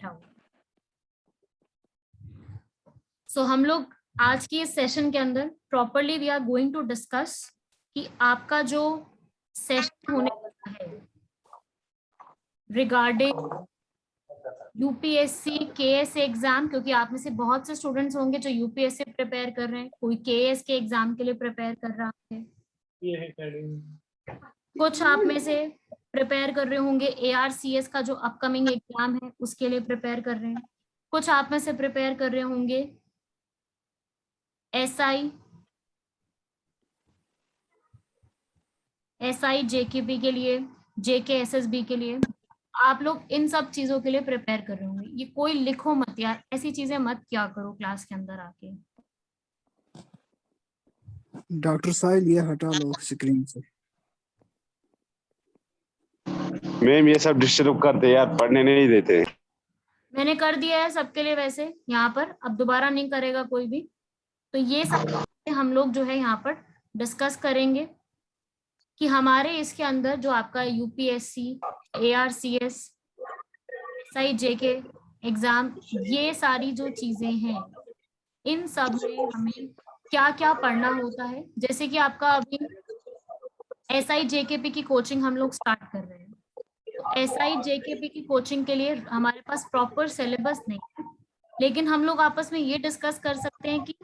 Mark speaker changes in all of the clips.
Speaker 1: बैठा हुआ। सो हम लोग आज की इस सेशन के अंदर properly we are going to discuss कि आपका जो सेशन होने वाला है रिगार्डिंग यूपीएससी केएस एग्जाम, क्योंकि आप में से बहुत से स्टूडेंट्स होंगे जो यूपीएससी प्रिपेयर कर रहे हैं, कोई केएस के एग्जाम के लिए प्रिपेयर कर रहा है, कुछ आप में से प्रिपेयर कर रहे होंगे एआरसीएस का जो अपकमिंग एग्जाम है उसके लिए प्रिपेयर कर रहे हैं, कुछ आप में से प्रिपेयर कर रहे होंगे एसआई जेकेपी के लिए, जेकेएसएसबी के लिए। आप लोग इन सब चीजों के लिए प्रिपेयर कर रहे होंगे। ये कोई लिखो मत यार, ऐसी चीजें मत क्या करो क्लास के अंदर आके।
Speaker 2: डॉक्टर साहिल ये हटा लो स्क्रीन से।
Speaker 3: मैम ये सब डिस्टर्ब करते यार, पढ़ने नहीं देते।
Speaker 1: मैंने कर दिया है सबके लिए वैसे यहाँ पर, अब दोबारा नहीं करेगा कोई भी। तो ये सब हम लोग जो है यहाँ पर डिस्कस करेंगे कि हमारे इसके अंदर जो आपका यूपीएससी, एआरसीएस, एसआई जेके एग्जाम, ये सारी जो चीजें हैं इन सब में हमें क्या क्या पढ़ना होता है। जैसे कि आपका अभी एसआई जेकेपी की कोचिंग हम लोग स्टार्ट कर रहे हैं, तो एसआई जेकेपी की कोचिंग के लिए हमारे पास प्रॉपर सिलेबस नहीं है, लेकिन हम लोग आपस में ये डिस्कस कर सकते हैं कि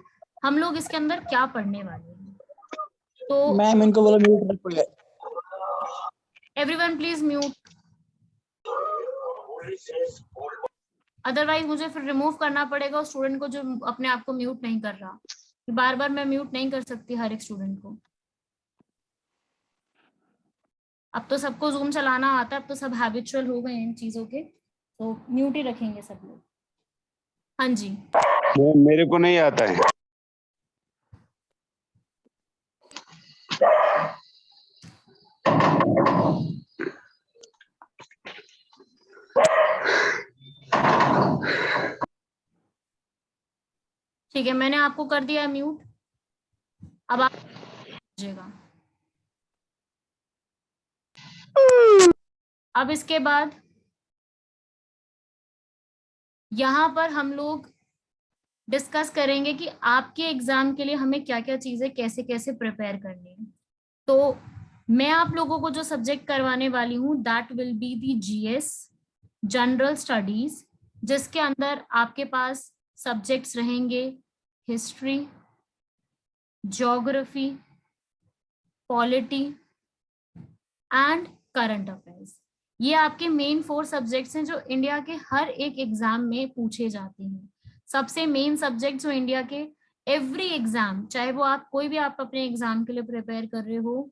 Speaker 1: हम लोग इसके अंदर क्या पढ़ने वाले हैं। तो
Speaker 4: मैम इनको बोलो म्यूट रखो।
Speaker 1: एवरीवन प्लीज म्यूट, अदरवाइज मुझे फिर रिमूव करना पड़ेगा उस स्टूडेंट को जो अपने आप को म्यूट नहीं कर रहा। बार बार मैं म्यूट नहीं कर सकती हर एक स्टूडेंट को। अब तो सबको जूम चलाना आता है, अब तो सब हैबिचुअल हो गए इन चीजों के, तो म्यूट ही रखेंगे सब लोग। हाँ जी,
Speaker 3: मेरे को नहीं आता है।
Speaker 1: ठीक है, मैंने आपको कर दिया म्यूट, अब आप कीजिएगा। अब इसके बाद यहाँ पर हम लोग डिस्कस करेंगे कि आपके एग्जाम के लिए हमें क्या क्या चीजें कैसे कैसे प्रिपेयर करनी है। तो मैं आप लोगों को जो सब्जेक्ट करवाने वाली हूँ that will be the GS general studies, जिसके अंदर आपके पास सब्जेक्ट्स रहेंगे history, geography, polity and current affairs. ये आपके मेन 4 सब्जेक्ट्स हैं जो इंडिया के हर एक एग्जाम में पूछे जाते हैं। सबसे मेन सब्जेक्ट जो इंडिया के एवरी एग्जाम, चाहे वो आप कोई भी आप अपने एग्जाम के लिए प्रिपेयर कर रहे हो,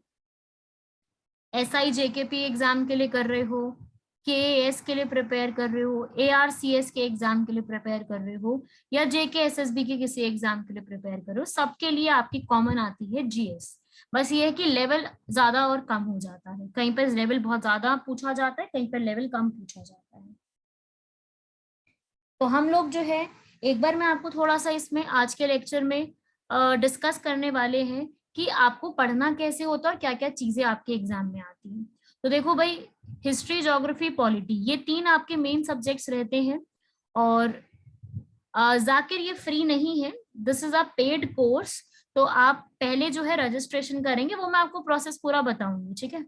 Speaker 1: एसआई जेकेपी एग्जाम के लिए कर रहे हो, केएएस के लिए प्रिपेयर कर रहे हो, एआरसीएस के एग्जाम के लिए प्रिपेयर कर रहे हो, या जेकेएसएसबी के किसी एग्जाम के लिए प्रिपेयर कर रहे हो, सबके लिए आपकी कॉमन आती है जीएस। बस ये है कि लेवल ज्यादा और कम हो जाता है, कहीं पर लेवल बहुत ज्यादा पूछा जाता है, कहीं पर लेवल कम पूछा जाता है। तो हम लोग जो है एक बार मैं आपको थोड़ा सा इसमें आज के लेक्चर में डिस्कस करने वाले हैं कि आपको पढ़ना कैसे होता है और क्या क्या चीजें आपके एग्जाम में आती हैं। तो देखो भाई, हिस्ट्री, ज्योग्राफी, पॉलिटी, ये 3 आपके मेन सब्जेक्ट्स रहते हैं। और जाकिर ये फ्री नहीं है, this is a paid course. तो आप पहले जो है रजिस्ट्रेशन करेंगे, वो मैं आपको प्रोसेस पूरा बताऊंगी, ठीक है।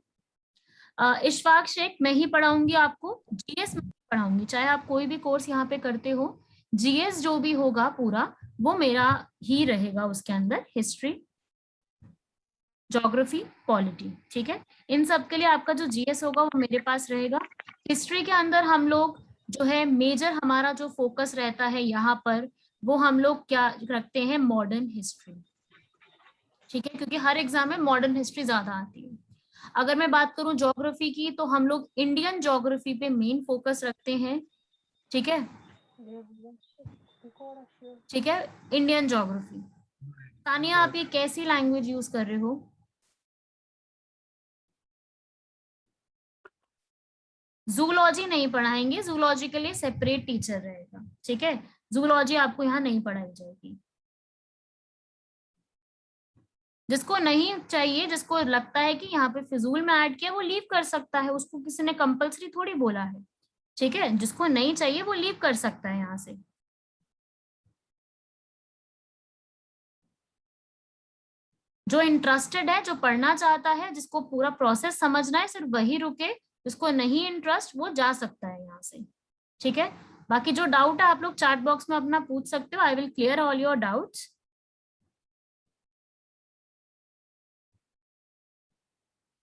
Speaker 1: इशफाक शेख मैं ही पढ़ाऊंगी आपको, जीएस में पढ़ाऊंगी, चाहे आप कोई भी कोर्स यहाँ पे करते हो, जीएस जो भी होगा पूरा वो मेरा ही रहेगा उसके अंदर, हिस्ट्री, ज्योग्राफी, पॉलिटी, ठीक है। इन सब के लिए आपका जो जीएस होगा वो मेरे पास रहेगा। हिस्ट्री के अंदर हम लोग जो है मेजर हमारा जो फोकस रहता है यहाँ पर, वो हम लोग क्या रखते हैं, मॉडर्न हिस्ट्री, ठीक है, क्योंकि हर एग्जाम में मॉडर्न हिस्ट्री ज्यादा आती है। अगर मैं बात करूं ज्योग्राफी की, तो हम लोग इंडियन ज्योग्राफी पे मेन फोकस रखते हैं, ठीक है, ठीक है, इंडियन ज्योग्राफी। तानिया आप ये कैसी लैंग्वेज यूज कर रहे हो? जूलॉजी नहीं पढ़ाएंगे, जूलॉजी के लिए सेपरेट टीचर रहेगा, ठीक है, जूलॉजी आपको यहाँ नहीं पढ़ाई जाएगी। जिसको नहीं चाहिए, जिसको लगता है कि यहाँ पे फिजूल में ऐड किया, वो लीव कर सकता है, उसको किसी ने कंपल्सरी थोड़ी बोला है, ठीक है, जिसको नहीं चाहिए वो लीव कर सकता है यहाँ से। जो इंटरेस्टेड है, जो पढ़ना चाहता है, जिसको पूरा प्रोसेस समझना है, सिर्फ वही रुके। जिसको नहीं इंटरेस्ट वो जा सकता है यहाँ से। ठीक है, बाकी जो डाउट है आप लोग चैट बॉक्स में अपना पूछ सकते हो। I will clear all your doubts.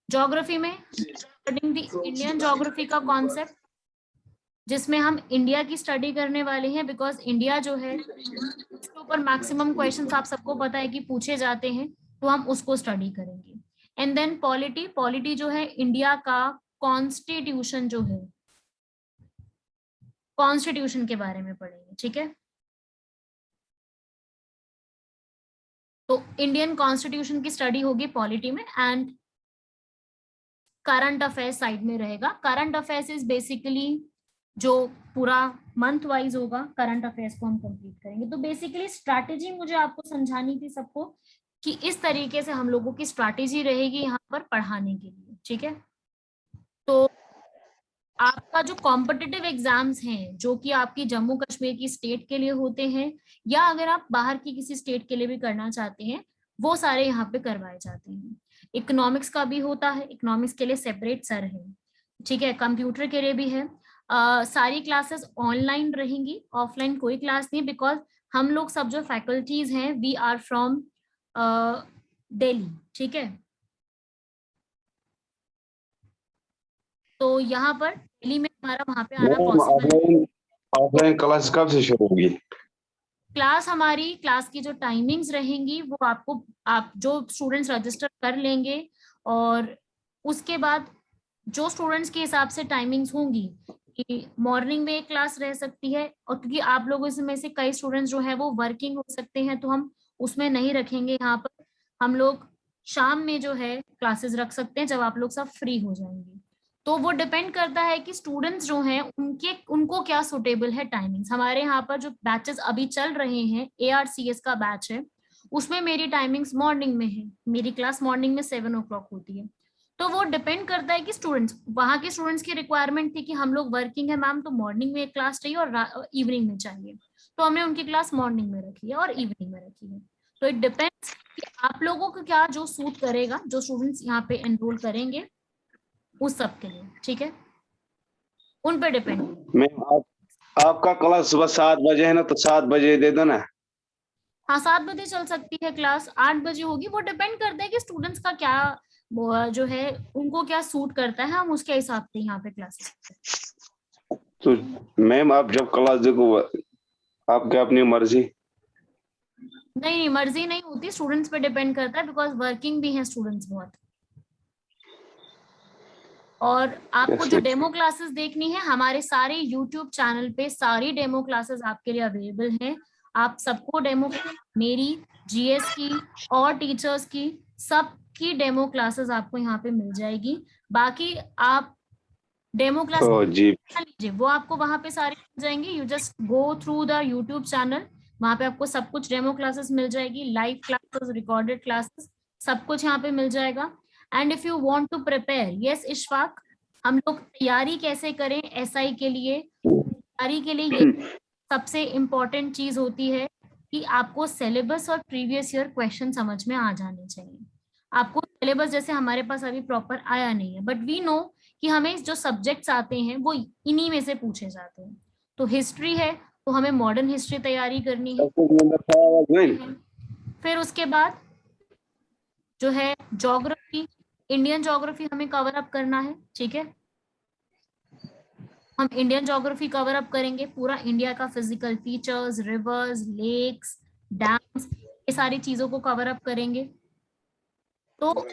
Speaker 1: Geography में स्टडिंग द इंडियन ज्योग्राफी का कॉन्सेप्ट, जिसमें हम इंडिया की स्टडी करने वाले हैं, बिकॉज इंडिया जो है इसके ऊपर मैक्सिमम क्वेश्चंस आप सबको पता है कि पूछे जाते हैं, तो हम उसको स्टडी करेंगे। एंड देन पॉलिटी, पॉलिटी जो है इंडिया का कॉन्स्टिट्यूशन जो है, कॉन्स्टिट्यूशन के बारे में पढ़ेंगे। ठीक है, तो इंडियन कॉन्स्टिट्यूशन की स्टडी होगी पॉलिटी में। एंड करंट अफेयर्स साइड में रहेगा। करंट अफेयर्स इज बेसिकली जो पूरा मंथ वाइज होगा, करंट अफेयर्स को हम कंप्लीट करेंगे। तो बेसिकली स्ट्रैटेजी मुझे आपको समझानी थी सबको कि इस तरीके से हम लोगों की स्ट्रैटेजी रहेगी यहाँ पर पढ़ाने के लिए। ठीक है, तो आपका जो कॉम्पिटिटिव एग्जाम्स हैं, जो कि आपकी जम्मू कश्मीर की स्टेट के लिए होते हैं, या अगर आप बाहर की किसी स्टेट के लिए भी करना चाहते हैं, वो सारे यहाँ पे करवाए जाते हैं। इकोनॉमिक्स का भी होता है, इकोनॉमिक्स के लिए सेपरेट सर है। ठीक है, कंप्यूटर के लिए भी है। सारी क्लासेस ऑनलाइन रहेंगी, ऑफलाइन कोई क्लास नहीं, बिकॉज हम लोग सब जो फैकल्टीज हैं वी आर फ्रॉम दिल्ली। ठीक है, तो यहाँ पर दिल्ली में हमारा वहाँ पे आना पॉसिबल है।
Speaker 3: ऑफलाइन क्लास कब से शुरू होगी?
Speaker 1: क्लास, हमारी क्लास की जो टाइमिंग्स रहेंगी वो आपको, आप जो स्टूडेंट्स रजिस्टर कर लेंगे, और उसके बाद जो स्टूडेंट्स के हिसाब से टाइमिंग्स होंगी कि मॉर्निंग में एक क्लास रह सकती है, और क्योंकि आप लोगों में से कई स्टूडेंट्स जो है वो वर्किंग हो सकते हैं, तो हम उसमें नहीं रखेंगे। यहाँ पर हम लोग शाम में जो है क्लासेस रख सकते हैं, जब आप लोग सब फ्री हो जाएंगे। तो वो डिपेंड करता है कि स्टूडेंट्स जो हैं उनको क्या सुटेबल है टाइमिंग्स। हमारे यहाँ पर जो बैचेस अभी चल रहे हैं, ARCS का बैच है, उसमें मेरी टाइमिंग्स मॉर्निंग में है। मेरी क्लास मॉर्निंग में 7 o'clock होती है। तो वो डिपेंड करता है कि स्टूडेंट्स, वहाँ के स्टूडेंट्स की रिक्वायरमेंट थी कि हम लोग वर्किंग है मैम, तो मॉर्निंग में एक क्लास चाहिए और इवनिंग में चाहिए, तो हमने उनकी क्लास मॉर्निंग में रखी है और इवनिंग में रखी है। तो इट डिपेंड्स कि आप लोगों को क्या जो सूट करेगा, जो स्टूडेंट्स यहाँ पे एनरोल करेंगे उस सब के लिए। ठीक है, उन पे डिपेंड।
Speaker 3: मैम आपका क्लास सुबह 7 बजे है ना, तो 7 बजे दे दो ना।
Speaker 1: हाँ, 7 बजे चल सकती है क्लास, 8 बजे होगी, वो डिपेंड करता है कि स्टूडेंट्स का क्या वो जो है, उनको क्या सूट करता है, हम उसके हिसाब से यहाँ पे क्लासेस।
Speaker 3: तो मैम आप जब क्लास देखो, आपके अपनी मर्जी।
Speaker 1: नहीं, मर्जी नहीं होती, स्टूडेंट्स पे डिपेंड करता है, बिकॉज वर्किंग भी हैं स्टूडेंट्स बहुत। और आपको जो डेमो क्लासेस देखनी है, हमारे सारे यूट्यूब चैनल पे सारी डेमो क्लासेस आपके लिए अवेलेबल हैं। आप सबको डेमो, मेरी, GS की और टीचर्स की, सबकी डेमो क्लासेस आपको यहाँ पे मिल जाएगी। बाकी आप डेमो क्लास
Speaker 3: जी
Speaker 1: लीजिए, वो आपको वहां पे सारे मिल जाएंगे। You just go through the YouTube channel, वहां पे आपको सब कुछ डेमो क्लासेस मिल जाएगी, लाइव क्लासेस, रिकॉर्डेड क्लासेस, सब कुछ यहाँ पे मिल जाएगा। And if you want to prepare, yes Ishfaq, हम लोग तैयारी कैसे करें SI के लिए? तैयारी के लिए ये सबसे इम्पोर्टेंट चीज होती है कि आपको सिलेबस और प्रीवियस ईयर क्वेश्चन समझ में आ जाने चाहिए। आपको सिलेबस जैसे हमारे पास अभी प्रॉपर आया नहीं है, बट वी नो कि हमें जो सब्जेक्ट्स आते हैं वो इन्हीं में से पूछे जाते हैं। तो हिस्ट्री है तो हमें मॉडर्न हिस्ट्री तैयारी करनी है। फिर उसके बाद जो है ज्योग्राफी, इंडियन ज्योग्राफी हमें कवर अप करना है। ठीक है, हम इंडियन ज्योग्राफी कवर अप करेंगे, पूरा इंडिया का physical features, rivers, lakes, dams, ये सारी चीजों को कवर अप करेंगे। तो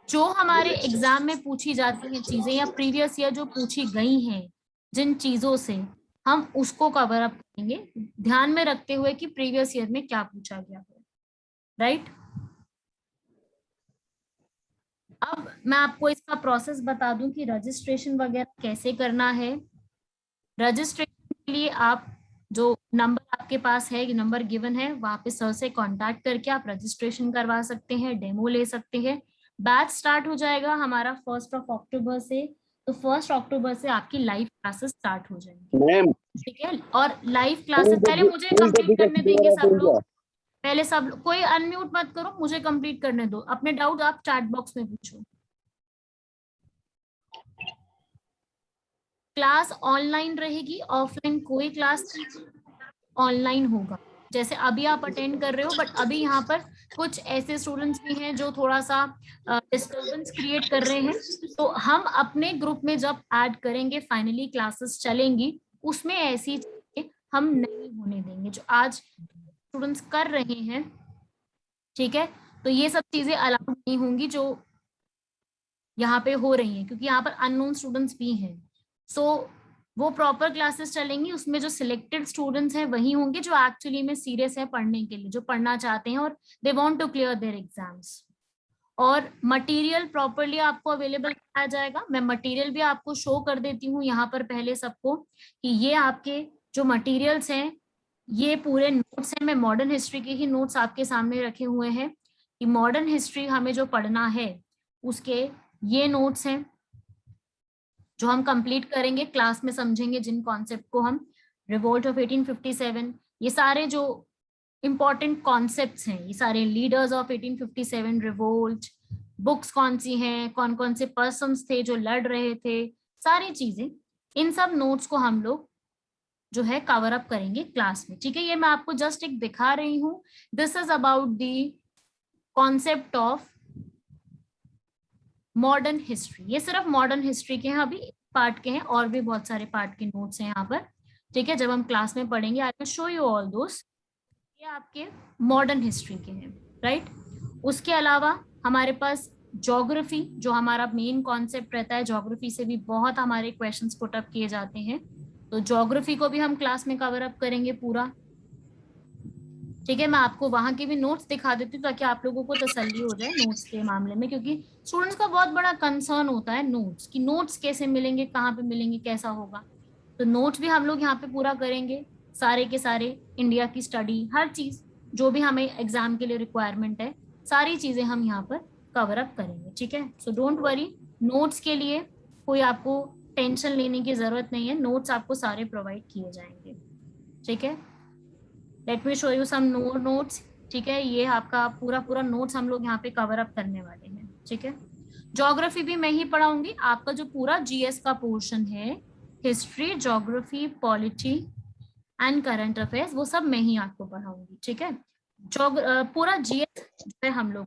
Speaker 1: जो हमारे एग्जाम में पूछी जाती हैं चीजें, या प्रीवियस ईयर जो पूछी गई हैं जिन चीजों से, हम उसको कवर अप करेंगे, ध्यान में रखते हुए कि प्रीवियस ईयर में क्या पूछा गया है। राइट, अब मैं आपको इसका प्रोसेस बता दूं कि रजिस्ट्रेशन वगैरह कैसे करना है। रजिस्ट्रेशन के लिए आप जो नंबर आपके पास है, नंबर गिवन है, वहां पे सर से कांटेक्ट करके आप रजिस्ट्रेशन करवा सकते हैं, डेमो ले सकते हैं। बैच स्टार्ट हो जाएगा हमारा 1 October से तो 1 अक्टूबर से आपकी लाइव क्लासेस स्टार्ट हो जाएंगी,
Speaker 3: मैम
Speaker 1: ठीक है। और लाइव क्लासेस पहले मुझे कंप्लीट करने देंगे सब लोग, पहले सब कोई अनम्यूट मत करो, मुझे कंप्लीट करने दो। अपने डाउट आप चैट बॉक्स में पूछो। क्लास ऑनलाइन रहेगी, ऑफलाइन कोई क्लास ऑनलाइन होगा। जैसे अभी आप अटेंड कर रहे हो, बट अभी यहाँ पर कुछ ऐसे स्टूडेंट्स भी हैं जो थोड़ा सा डिस्टर्बेंस क्रिएट कर रहे हैं, तो हम अपने ग्रुप में जब ऐड करेंगे, फाइनली क्लासेस चलेंगी, उसमें ऐसी चीजें हम नहीं होने देंगे जो आज स्टूडेंट्स कर रहे हैं, ठीक है। तो ये सब चीजें अलाउड नहीं होंगी जो यहाँ पे हो रही हैं, क्योंकि यहाँ पर अननोन स्टूडेंट्स भी हैं। सो वो प्रॉपर क्लासेस चलेंगी, उसमें जो सिलेक्टेड स्टूडेंट्स हैं वही होंगे जो एक्चुअली में सीरियस है पढ़ने के लिए, जो पढ़ना चाहते हैं और they want to clear their exams. और मटेरियल प्रॉपरली आपको अवेलेबल कराया जाएगा। मैं मटेरियल भी आपको शो कर देती हूँ यहाँ पर पहले सबको, कि ये आपके जो मटेरियल्स हैं, ये पूरे नोट्स हैं। मैं मॉडर्न हिस्ट्री के ही नोट्स आपके सामने रखे हुए हैं, कि मॉडर्न हिस्ट्री हमें जो पढ़ना है उसके ये नोट्स हैं जो हम कंप्लीट करेंगे, क्लास में समझेंगे जिन कॉन्सेप्ट को हम। रिवोल्ट ऑफ 1857, ये सारे जो इंपॉर्टेंट कॉन्सेप्ट्स हैं, ये सारे लीडर्स ऑफ 1857, रिवोल्ट, बुक्स कौन सी हैं, कौन कौन से पर्सन्स थे जो लड़ रहे थे, सारी चीजें, इन सब नोट्स को हम लोग जो है कवर अप करेंगे क्लास में, ठीक है। ये मैं आपको जस्ट एक दिखा रही हूँ। This is about the concept of modern history. ये सिर्फ मॉडर्न हिस्ट्री के हैं, अभी पार्ट के हैं, और भी बहुत सारे पार्ट के नोट्स हैं यहाँ पर, ठीक है। जब हम क्लास में पढ़ेंगे I will show you all those. ये आपके मॉडर्न हिस्ट्री के हैं, राइट। उसके अलावा हमारे पास ज्योग्राफी, जो हमारा मेन कॉन्सेप्ट रहता है, ज्योग्राफी से भी बहुत हमारे क्वेश्चंस पुट अप किए जाते हैं, तो ज्योग्राफी को भी हम क्लास में कवर अप करेंगे पूरा, ठीक है। मैं आपको वहां के भी नोट्स दिखा देती हूँ ताकि आप लोगों को तसल्ली हो जाए नोट्स के मामले में, क्योंकि स्टूडेंट्स का बहुत बड़ा कंसर्न होता है नोट्स की, नोट्स कैसे मिलेंगे, कहाँ पे मिलेंगे, कैसा होगा। तो नोट्स भी हम लोग यहाँ पे पूरा करेंगे, सारे के सारे इंडिया की स्टडी, हर चीज जो भी हमें एग्जाम के लिए रिक्वायरमेंट है, सारी चीजें हम यहाँ पर कवर अप करेंगे, ठीक है। सो डोंट वरी, नोट्स के लिए कोई आपको टेंशन लेने की जरूरत नहीं है, नोट्स आपको सारे प्रोवाइड किए जाएंगे, ठीक है। Let me show you some notes, ठीक है। ये आपका पूरा पूरा नोट्स हम लोग यहाँ पे कवर अप करने वाले हैं, ठीक है। ज्योग्राफी भी मैं ही पढ़ाऊंगी, आपका जो पूरा जीएस का पोर्शन है, history, geography, polity and current affairs, वो सब मैं ही आपको पढ़ाऊंगी, ठीक है। पूरा जीएस जो है हम लोग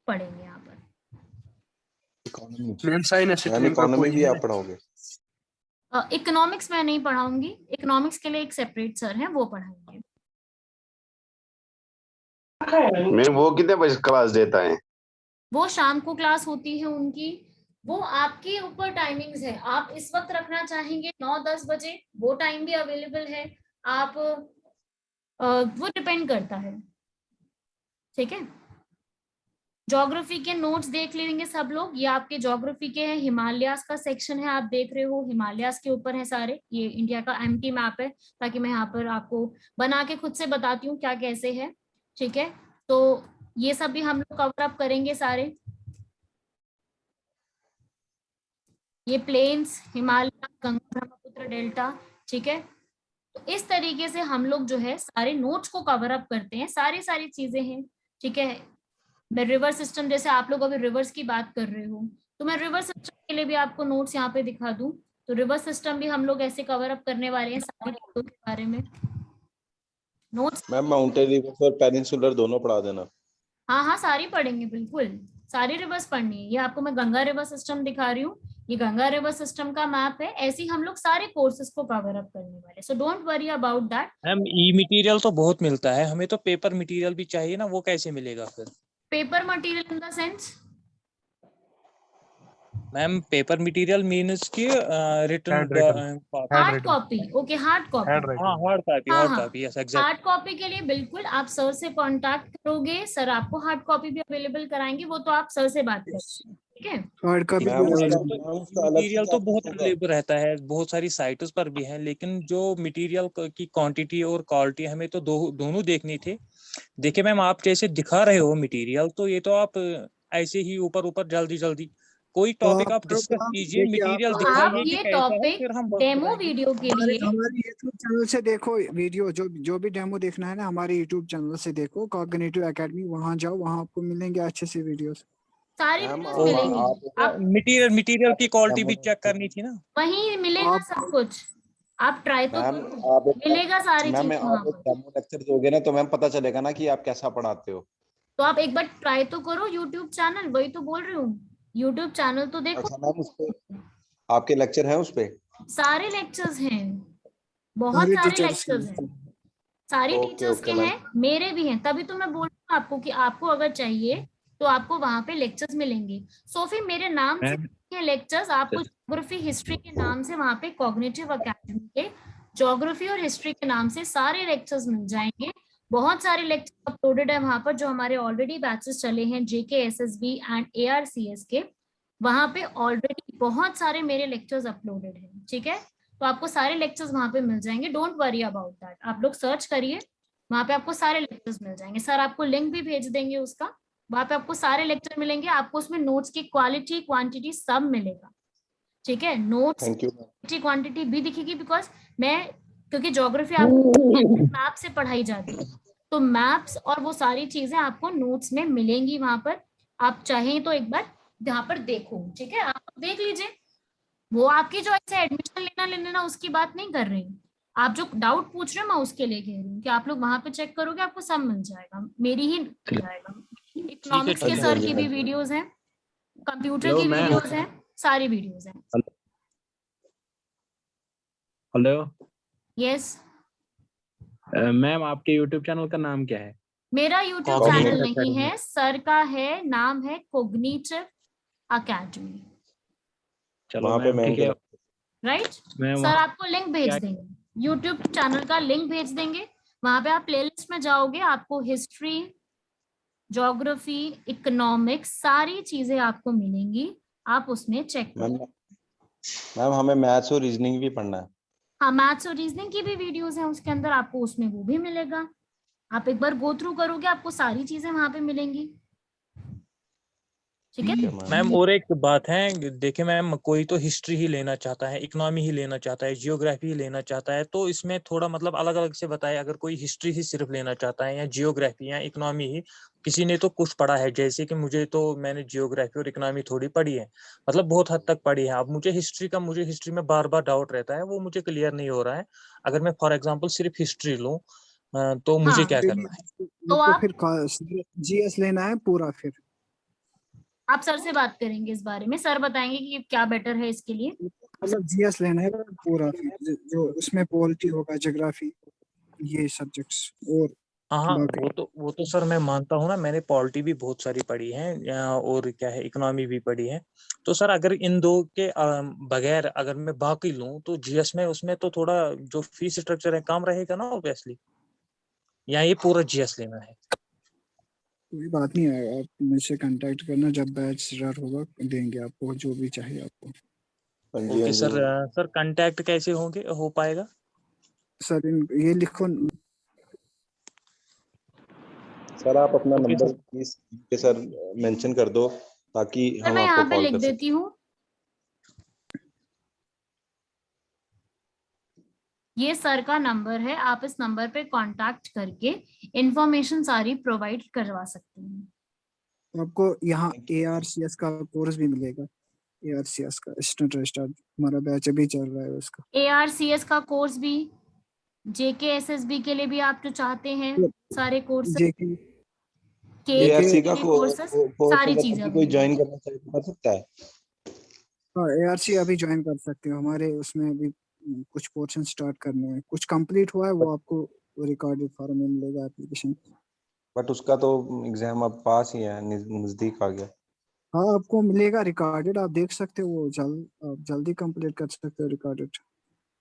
Speaker 1: पढ़ेंगे यहाँ पर।
Speaker 4: इकोनॉमी भी आप पढ़ाओगे?
Speaker 1: इकोनॉमिक्स मैं नहीं पढ़ाऊंगी, इकोनॉमिक्स के लिए एक सेपरेट सर है, वो पढ़ाएंगे।
Speaker 3: मैम वो कितने बजे क्लास देता है?
Speaker 1: वो शाम को क्लास होती है उनकी, वो आपके ऊपर टाइमिंग्स है। आप इस वक्त रखना चाहेंगे 9-10 बजे, वो टाइम भी अवेलेबल है। आप वो डिपेंड करता है, ठीक है। ज्योग्राफी के नोट्स देख लेंगे सब लोग, ये आपके ज्योग्राफी के हैं। हिमालयास का सेक्शन है, आप देख रहे हो, हिमालयास के ऊपर है सारे, ये इंडिया का एमटी मैप है, ताकि मैं यहाँ पर आपको बना के खुद से बताती हूँ क्या कैसे है, ठीक है। तो ये सब भी हम लोग कवर अप करेंगे सारे। ये प्लेन्स, हिमालय, गंगा ब्रह्मपुत्र डेल्टा, ठीक है। तो इस तरीके से हम लोग जो है सारे नोट्स को कवर अप करते हैं, सारी चीजें हैं, ठीक है। मैं रिवर सिस्टम, जैसे आप लोग अभी रिवर्स की बात कर रहे हो, तो मैं रिवर सिस्टम के लिए भी आपको नोट्स यहाँ पे दिखा दूं, तो रिवर सिस्टम भी हम लोग ऐसे कवर अप करने वाले हैं सारी चीजों के बारे में नोट्स।
Speaker 4: मैम माउंटेन रिवर और पेनिनसुलर दोनों पढ़ा देना।
Speaker 1: हाँ हाँ, सारी पढ़ेंगे, बिल्कुल सारी रिवर्स पढ़नी है। ये आपको मैं गंगा रिवर सिस्टम दिखा रही हूँ, ये गंगा रिवर सिस्टम का मैप है। ऐसे ही हम लोग सारे कोर्सेज को कवर अप करने वाले, so don't worry about that.
Speaker 5: Ma'am E material तो बहुत मिलता है, हमें तो पेपर मटेरियल भी चाहिए ना, वो कैसे मिलेगा फिर?
Speaker 1: Paper material in the sense?
Speaker 5: Ma'am paper material means की written
Speaker 1: hard copy, okay, hard copy,
Speaker 5: हाँ hard copy, yes exact.
Speaker 1: Hard copy के लिए बिल्कुल आप सर से कांटेक्ट करोगे, सर आपको हार्ड कॉपी भी अवेलेबल कराएंगे, वो तो आप सर से बात करेंगे, ठीक है।
Speaker 2: हार्ड कॉपी
Speaker 5: मटेरियल तो बहुत अवेलेबल रहता है, बहुत सारी साइट्स पर भी है, लेकिन जो मटेरियल की क्वांटिटी और क्वालिटी हमें तो दोनों देखनी थी। देखिए मैम, आप जैसे दिखा रहे हो मटेरियल, तो ये तो आप ऐसे ही ऊपर ऊपर जल्दी कोई
Speaker 2: तो
Speaker 5: टॉपिक आप
Speaker 2: आप
Speaker 5: डिस्कस कीजिए,
Speaker 2: देखिए,
Speaker 5: मटेरियल
Speaker 1: तो आप
Speaker 5: दिखाइए कि
Speaker 1: ये
Speaker 5: कैसा है,
Speaker 1: टॉपिक
Speaker 5: फिर हम वर्क
Speaker 1: डेमो
Speaker 5: कराएंगे।
Speaker 1: वीडियो के लिए
Speaker 2: हमारे यूट्यूब चैनल से देखो वीडियो, जो भी डेमो देखना है ना हमारे यूट्यूब चैनल से देखो, कॉग्निटिव एकेडमी, वहां जाओ, वहां आपको मिलेंगे अच्छे से वीडियोस।
Speaker 1: सारी
Speaker 4: मैम
Speaker 1: वीडियोस
Speaker 5: ओके,
Speaker 1: मिलेंगी। आप
Speaker 5: मटेरियल की क्वालिटी भी चेक करनी थी ना।
Speaker 1: वहीं मिलेगा
Speaker 2: आप
Speaker 1: सब कुछ, आप ट्राई तो
Speaker 4: मैम
Speaker 1: करो,
Speaker 4: आप
Speaker 1: मिलेगा सारी
Speaker 4: मैम
Speaker 1: चीज वहां
Speaker 4: आप एक
Speaker 1: पर।
Speaker 4: डेमो लेक्चर दोगे ना तो मैम पता चलेगा ना कि आप कैसा पढ़ाते हो।
Speaker 1: तो आप एक बार ट्राई तो करो यूट्यूब चैनल, वही तो बोल रही हूँ, यूट्यूब चैनल तो देखो।
Speaker 4: अच्छा मैम, उस पे आपके लेक्चर हैं उस पे?
Speaker 1: सारे लेक्चर्स हैं, बहुत
Speaker 2: सारे
Speaker 1: सारे
Speaker 2: टीचर्स
Speaker 1: लेक्चर्स हैं, सारी
Speaker 4: ओके
Speaker 1: टीचर्स के
Speaker 4: ओके मैम।
Speaker 1: हैं, मेरे भी हैं। तभी तो मैं बोल रही हूँ आपको कि आपको अगर चाहिए तो आपको वहां पे लेक्चर्स मिलेंगे। सोफी मेरे नाम से ये लेक्चर्स आपको ज्योग्राफी हिस्ट्री के नाम से वहां पे कॉग्निटिव एकेडमी के ज्योग्राफी और हिस्ट्री के नाम से सारे लेक्चर्स मिल जाएंगे। बहुत सारे लेक्चर अपलोडेड है वहां पर, जो हमारे ऑलरेडी बैचेस चले हैं JKSSB एंड ARCS के, वहां पे ऑलरेडी बहुत सारे मेरे लेक्चर्स अपलोडेड हैं। ठीक है, तो आपको सारे लेक्चर्स वहां पे मिल जाएंगे, डोंट वरी अबाउट दैट। आप लोग सर्च करिए, वहां पे आपको सारे लेक्चर्स मिल जाएंगे। सर आपको लिंक भी भेज देंगे उसका, वहां पे आपको सारे लेक्चर मिलेंगे, आपको उसमें नोट्स की क्वालिटी क्वांटिटी सब मिलेगा। ठीक है, नोट्स
Speaker 4: थैंक यू।
Speaker 1: की क्वांटिटी भी दिखेगी, बिकॉज मैं, क्योंकि ज्योग्राफी आपको मैप से पढ़ाई जाती है, तो मैप्स और वो सारी चीजें आपको नोट्स में मिलेंगी वहां पर। आप चाहें तो एक बार यहाँ पर देखो, ठीक है, आप देख लीजिए। वो आपकी चॉइस है, एडमिशन लेना लेना उसकी बात नहीं कर रही हूँ। आप जो डाउट पूछ रहे हो मैं उसके लिए कह रही हूँ कि आप लोग वहां पे चेक करोगे, आपको सब मिल जाएगा, मेरी ही मिल जाएगा।
Speaker 5: ठीक है,
Speaker 1: इकोनॉमिक्स के
Speaker 5: ठीक
Speaker 4: हाँ जी
Speaker 5: है।
Speaker 4: हाँ
Speaker 1: सर
Speaker 4: जी
Speaker 1: की भी
Speaker 4: मैम।
Speaker 1: वीडियोस हैं, कंप्यूटर
Speaker 6: हेलो
Speaker 1: की
Speaker 6: मैम।
Speaker 1: वीडियोस हैं, सारी वीडियोस हैं।
Speaker 6: हेलो
Speaker 1: यस,
Speaker 6: मैम, आपके यूट्यूब चैनल का नाम क्या है?
Speaker 1: मेरा यूट्यूब
Speaker 5: कॉग्निटिव
Speaker 1: चैनल
Speaker 4: कॉग्निटिव
Speaker 1: नहीं
Speaker 5: एकेडमी।
Speaker 1: है, सर का है, नाम है कोग्निटिव अकेडमी,
Speaker 6: चलो
Speaker 4: वहां पे
Speaker 6: मैम,
Speaker 4: मैम
Speaker 6: ठीक
Speaker 4: के
Speaker 6: है।
Speaker 1: राइट।
Speaker 6: मैं
Speaker 1: सर
Speaker 6: वहाँ
Speaker 1: आपको लिंक भेज
Speaker 6: क्या?
Speaker 1: देंगे, यूट्यूब चैनल का लिंक भेज देंगे। वहां पे आप प्लेलिस्ट में जाओगे, आपको हिस्ट्री, ज्योग्राफी, इकोनॉमिक्स सारी चीजें आपको मिलेंगी, आप उसमें चेक
Speaker 4: मैम
Speaker 1: करो।
Speaker 4: मैम हमें मैथ्स और रीजनिंग भी पढ़ना है।
Speaker 1: हाँ, मैथ्स और रीजनिंग की भी वीडियोस हैं उसके अंदर, आपको उसमें वो भी मिलेगा। आप एक बार गो थ्रू करोगे, आपको सारी चीजें वहां पे मिलेंगी। ठीक है,
Speaker 4: ठीक है मैम।
Speaker 5: मैम और एक बात है, देखिए मैम, कोई तो हिस्ट्री ही लेना चाहता है, इकोनॉमी ही लेना चाहता है, जियोग्राफी ही लेना चाहता है, तो इसमें थोड़ा मतलब अलग अलग से बताए। अगर कोई हिस्ट्री ही सिर्फ लेना चाहता है या जियोग्राफी या इकोनॉमी ही, किसी ने तो कुछ पढ़ा है, जैसे कि मुझे तो, मैंने जियोग्राफी और इकोनॉमी थोड़ी पढ़ी है, मतलब बहुत हद तक पढ़ी है। अब मुझे हिस्ट्री में बार बार डाउट रहता है, वो मुझे क्लियर नहीं हो रहा है। अगर मैं फॉर एग्जाम्पल सिर्फ हिस्ट्री लूँ तो मुझे क्या
Speaker 1: हाँ,
Speaker 5: करना है?
Speaker 1: तो
Speaker 2: आपको
Speaker 1: आप
Speaker 2: फिर GS लेना है पूरा फिर।
Speaker 1: सर से बात करेंगे इस बारे में, सर बताएंगे कि क्या बेटर है इसके लिए।
Speaker 2: मतलब GS लेना है पूरा फिर, जो उसमें पॉलिटी होगा, ज्योग्राफी, ये सब्जेक्ट्स और
Speaker 5: हाँ,
Speaker 2: बाकी।
Speaker 5: वो तो सर मैं मानता हूँ ना, मैंने पॉलिटी भी बहुत सारी पढ़ी है, और क्या है, इकोनॉमी भी पढ़ी है। तो सर अगर इन दो के बगैर अगर मैं बाकी लूँ तो जीएस में, उसमें तो थोड़ा जो फीस स्ट्रक्चर है कम रहेगा ना ऑब्वियसली, या ये पूरा जीएस लेना है?
Speaker 2: कोई बात नहीं है, आप मुझसे कांटेक्ट करना, जब बैच स्टार्ट होगा देंगे आपको जो भी चाहिए आपको।
Speaker 4: हाँ जी हाँ
Speaker 5: ओके
Speaker 4: जी।
Speaker 5: सर। सर कांटेक्ट कैसे हो पाएगा?
Speaker 2: सर ये लिखो।
Speaker 4: सर आप अपना
Speaker 5: ओके
Speaker 4: नंबर
Speaker 5: सर।
Speaker 4: प्लीज के सर मेंशन कर दो ताकि
Speaker 1: सर
Speaker 4: हम
Speaker 1: मैं
Speaker 4: आपको
Speaker 1: यहाँ पे
Speaker 4: कॉल
Speaker 1: लिख
Speaker 4: कर
Speaker 1: देती
Speaker 4: सकें।
Speaker 1: हूँ, ये सर का नंबर है, आप इस नंबर पे कांटेक्ट करके इंफॉर्मेशन सारी प्रोवाइड करवा सकते हैं।
Speaker 2: आपको यहाँ
Speaker 4: थैंक यू।
Speaker 2: ARCS का कोर्स भी मिलेगा। ARCS का स्टूडेंट रजिस्टर हमारा बैच अभी चल रहा है उसका।
Speaker 1: ARCS का कोर्स भी, JKSSB के लिए भी आप जो चाहते हैं सारे कोर्सेस,
Speaker 2: जेके
Speaker 1: केट
Speaker 2: जेके
Speaker 4: एआरसी
Speaker 1: के
Speaker 4: का
Speaker 1: भी कोर्सेस,
Speaker 4: कोर्स
Speaker 1: सारी
Speaker 4: अगर
Speaker 1: चीजें
Speaker 4: अभी कोई
Speaker 1: अवेलेबल
Speaker 4: ज्वाइन
Speaker 1: है।
Speaker 4: करना चाहे तो कर सकता है।
Speaker 2: हाँ, ARC अभी ज्वाइन कर सकते हो, हमारे उसमें अभी कुछ पोर्शन स्टार्ट करने हैं, कुछ कंप्लीट हुआ है वो आपको रिकॉर्डेड फॉर्म में मिलेगा एप्लीकेशन।
Speaker 4: बट उसका तो एग्जाम अब पास ही है, नजदीक आ गया।
Speaker 2: हाँ, आपको मिलेगा रिकॉर्डेड, आप देख सकते हो वो आप जल्दी कंप्लीट कर सकते हो रिकॉर्डेड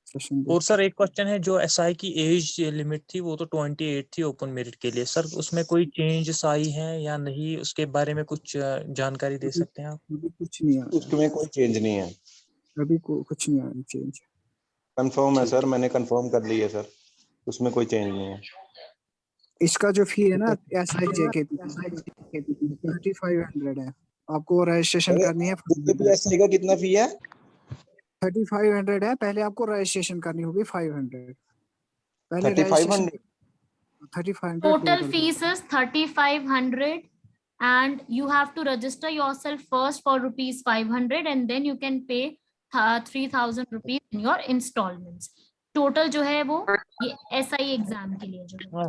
Speaker 2: सेशन भी।
Speaker 5: और सर एक क्वेश्चन है, जो एसआई की एज लिमिट थी वो तो 28 थी ओपन मेरिट के लिए, सर उसमें कोई चेंजेस आई है या नहीं, उसके बारे में कुछ जानकारी दे
Speaker 2: अभी
Speaker 5: सकते हैं आप?
Speaker 2: अभी कुछ नहीं आया,
Speaker 4: उसमें कोई चेंज नहीं है।
Speaker 2: अभी कुछ नहीं आया चेंज।
Speaker 4: कंफर्म है सर,
Speaker 5: ठीक
Speaker 4: मैंने कंफर्म कर ली है सर, उसमें कोई चेंज नहीं है।
Speaker 2: इसका जो फी है ना SI JKP 3500 है, आपको रजिस्ट्रेशन करनी है।
Speaker 4: PSI का कितना फी है?
Speaker 2: 3500 है। पहले आपको रजिस्ट्रेशन करनी होगी 500। पहले
Speaker 4: 3500
Speaker 2: 3500
Speaker 1: Total fees is 3500 and you have to register yourself first for rupees 500 and then you can pay 3000 rupees in your installments. Total जो है वो ये SI एग्जाम के लिए जो है।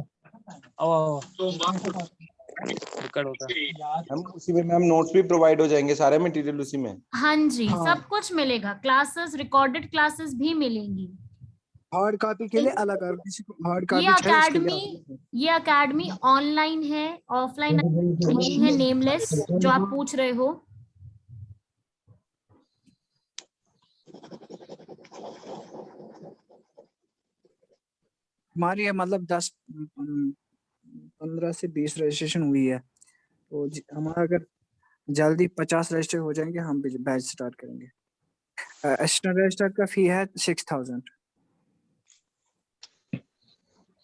Speaker 5: रिकॉर्ड होता है।
Speaker 4: हम उसी में मैम नोट्स भी प्रोवाइड हो जाएंगे, सारे मटेरियल उसी में।
Speaker 1: हाँ जी,
Speaker 2: हाँ।
Speaker 1: सब कुछ मिलेगा, क्लासेस, रिकॉर्डेड क्लासेस भी मिलेंगी।
Speaker 2: हार्ड कॉपी के लिए अलग, अगर किसी को हार्ड कॉपी चाहिए उसके लिए
Speaker 1: ये अकेडमी ऑनलाइन है, ऑफलाइन नहीं है, नेमलेस जो आप पूछ रहे हो।
Speaker 2: हमारी मतलब 15 से 20 रजिस्ट्रेशन हुई है, तो हमारा अगर जल्दी 50 रजिस्टर हो जाएंगे हम बैच स्टार्ट करेंगे। असिस्टेंट रजिस्ट्रार का फी है 6000।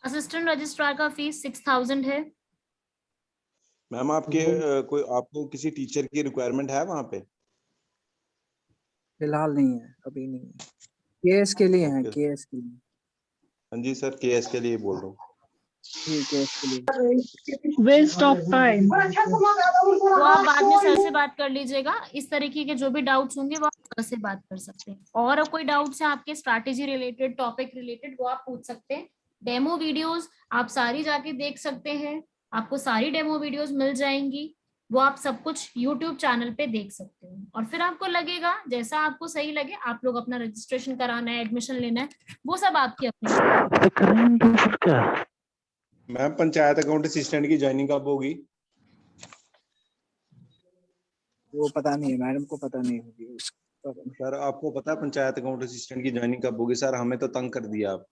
Speaker 1: असिस्टेंट रजिस्ट्रार का फीस 6000 है।
Speaker 4: मैम आपके आपको किसी टीचर की रिक्वायरमेंट है वहाँ पे?
Speaker 2: फिलहाल नहीं है, अभी नहीं है। केएस के लिए है,
Speaker 4: Okay.
Speaker 2: केएस के लिए।
Speaker 4: हाँ जी सर, केएस के लिए बोल रहा हूँ।
Speaker 2: केएस के लिए।
Speaker 7: Waste of time.
Speaker 1: तो आप बाद में सर से बात कर लीजिएगा। इस तरीके के जो भी डाउट्स होंगे वो आप सर से बात कर सकते हैं। और कोई डाउट्स है आपके स्ट्रैटेजी रिलेटेड, टॉपिक रिलेटेड, वो आप पूछ सकते हैं। डेमो वीडियोस आप सारी जाके देख सकते हैं, आपको सारी डेमो वीडियोस मिल जाएंगी। वो आप सब कुछ YouTube चैनल पे देख सकते हैं। और फिर आपको लगेगा जैसा आपको सही लगे, आप लोग अपना रजिस्ट्रेशन कराना है, एडमिशन लेना है, वो सब आपकी अपनी।
Speaker 4: मैम पंचायत अकाउंट असिस्टेंट की ज्वाइनिंग कब होगी?
Speaker 2: वो पता नहीं है, मैडम को पता नहीं होगी।
Speaker 4: सर आपको पता है पंचायत अकाउंट असिस्टेंट की ज्वाइनिंग कब होगी? सर हमें तो तंग कर दिया आप।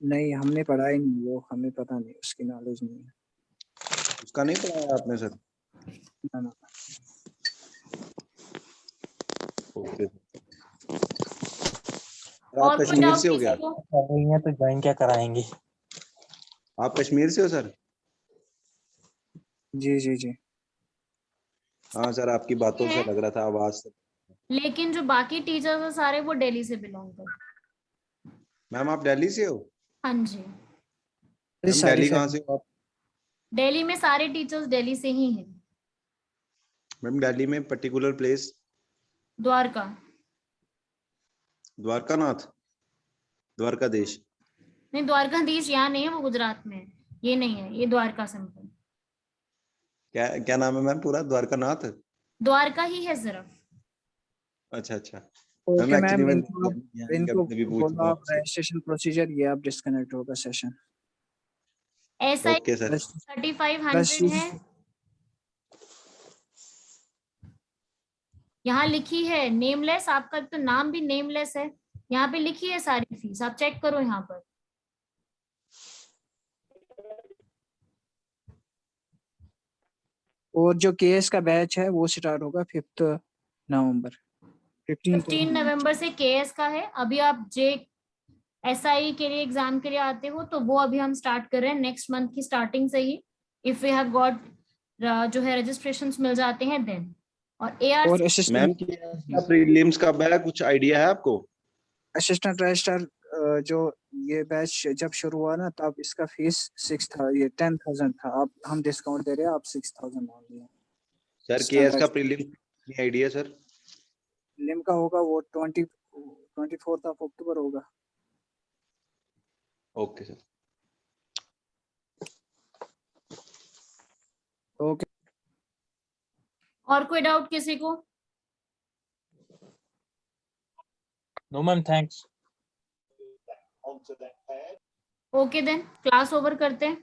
Speaker 2: नहीं, हमने पढ़ा ही नहीं, वो हमें पता नहीं, उसकी नॉलेज नहीं है।
Speaker 4: उसका नहीं पढ़ाया आपने सर?
Speaker 2: ना।
Speaker 4: ओके।
Speaker 1: और
Speaker 4: आप
Speaker 1: कोई
Speaker 4: कश्मीर
Speaker 1: डाउट
Speaker 4: से हो
Speaker 1: किसी
Speaker 4: गया?
Speaker 1: को?
Speaker 5: कर रही हैं तो ज्वाइन क्या कराएंगे?
Speaker 4: आप कश्मीर से हो सर?
Speaker 2: जी जी जी।
Speaker 4: हाँ सर, आपकी बातों से लग रहा था, आवाज से।
Speaker 1: लेकिन जो बाकी टीचर्स हैं सारे वो दिल्ली से बिलोंग करते हैं।
Speaker 4: मैम आप दिल्ली से हो?
Speaker 1: हाँ जी।
Speaker 4: मैम दिल्ली कहाँ से हो आप?
Speaker 1: दिल्ली में सारे टीचर्स दिल्ली से ही हैं।
Speaker 4: मैम दिल्ली में पर्टिकुलर प्लेस?
Speaker 1: द्वारका।
Speaker 4: द्वारकानाथ, द्वारकाधीश?
Speaker 1: नहीं, द्वारकाधीश यहाँ नहीं है, वो गुजरात में है। ये नहीं है, ये द्वारका सिंपल।
Speaker 4: क्या क्या नाम है मैम पूरा? द्वारकानाथ?
Speaker 1: द्वारका ही है सिर्फ।
Speaker 4: अच्छा अच्छा।
Speaker 2: ओके
Speaker 4: actually
Speaker 2: मैम,
Speaker 4: मैं
Speaker 2: इनको
Speaker 4: कभी पूछ
Speaker 2: बोलो
Speaker 4: रहा
Speaker 2: आप रजिस्ट्रेशन प्रोसीजर, ये आप डिस्कनेक्ट होगा सेशन।
Speaker 1: ऐसा
Speaker 4: ओके सर।
Speaker 1: 3500 है। यहाँ लिखी है नेमलेस, आपका तो नाम भी नेमलेस है। यहाँ पे लिखी है सारी फीस, आप चेक करो यहाँ पर।
Speaker 2: और जो केएस का बैच है वो स्टार्ट होगा 5 नवंबर।
Speaker 1: 15 नवंबर से केएस का है। अभी आप SI के लिए एग्जाम के लिए आते हो तो वो अभी हम स्टार्ट कर रहे हैं नेक्स्ट मंथ की स्टार्टिंग से ही। इफ वी हैव गॉट जो है रजिस्ट्रेशंस मिल जाते हैं देन। और
Speaker 2: और
Speaker 4: मैम का प्रीलिम्स कब है, कुछ आइडिया है आपको?
Speaker 2: असिस्टेंट रजिस्ट्रार जो ये बैच जब शुरू हुआ ना, तब इसका फीस 6 था, ये 10,000 था। अब हम डिस्काउंट दे रहे हैं, आप 6,000 मान लिया।
Speaker 4: सर केएस का प्रीलिम आइडिया सर?
Speaker 2: प्रीलिम का होगा वो 24 अक्टूबर होगा।
Speaker 4: Okay sir.
Speaker 2: ओके।
Speaker 1: और कोई डाउट किसी को?
Speaker 5: No ma'am, thanks.
Speaker 1: Okay then class over करते हैं।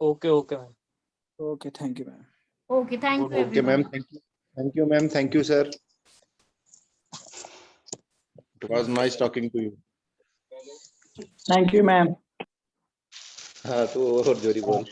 Speaker 5: Okay okay ma'am.
Speaker 2: Okay, thank you ma'am.
Speaker 1: Okay, thank you
Speaker 4: okay
Speaker 1: everyone.
Speaker 4: Ma'am, thank you ma'am, thank you sir. It was nice talking to you.
Speaker 7: Thank you ma'am.
Speaker 4: हाँ तो और जोरी बोल।